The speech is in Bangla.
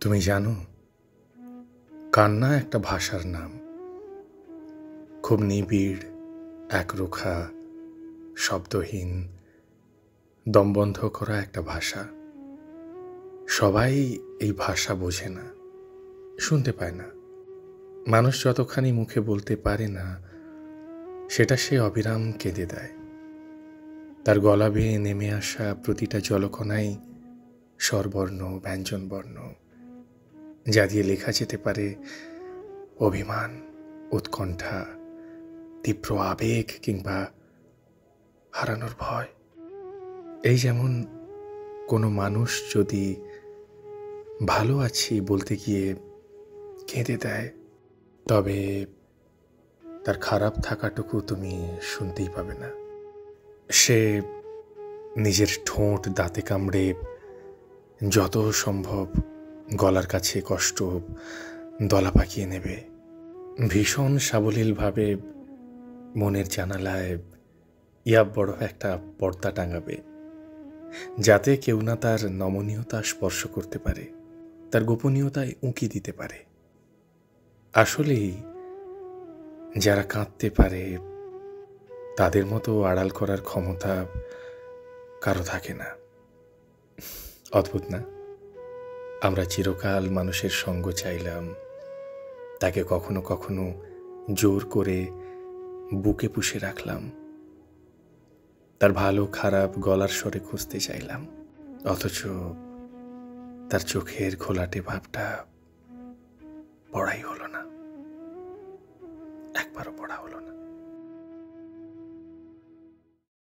তুমি জানো, কান্না একটা ভাষার নাম। খুব নিবিড়, একরোখা, শব্দহীন, দমবন্ধ করা একটা ভাষা। সবাই এই ভাষা বোঝে না, শুনতে পায় না। মানুষ যতখানি মুখে বলতে পারে না, সেটা সে অবিরাম কেঁদে দেয়। তার গলা বেয়ে নেমে আসা প্রতিটা জলকণাই স্বরবর্ণ, ব্যঞ্জনবর্ণ, যা দিয়ে লেখা যেতে পারে অভিমান, উৎকণ্ঠা, তীব্র আবেগ কিংবা হারানোর ভয়। এই যেমন কোনো মানুষ যদি ভালো আছি বলতে গিয়ে কেঁদে দেয়, তবে তার খারাপ থাকাটুকু তুমি শুনতেই পাবে না। সে নিজের ঠোঁট দাঁতে কামড়ে যত সম্ভব গলার কাছে কষ্ট দলা পাকিয়ে নেবে। ভীষণ সাবলীলভাবে মনের জানালায় বড় একটা পর্দা টাঙাবে, যাতে কেউ না তার নমনীয়তা স্পর্শ করতে পারে, তার গোপনীয়তায় উঁকি দিতে পারে। আসলেই যারা কাঁদতে পারে, তাদের মতো আড়াল করার ক্ষমতা কারো থাকে না। অদ্ভুত না? আমরা চিরকাল মানুষের সঙ্গ চাইলাম, তাকে কখনো কখনো জোর করে বুকে পুষে রাখলাম, তার ভালো খারাপ গলার স্বরে খুঁজতে চাইলাম, অথচ তার চোখের ঘোলাটে ভাবটা পড়াই হলো না, একবারও পড়া হলো না।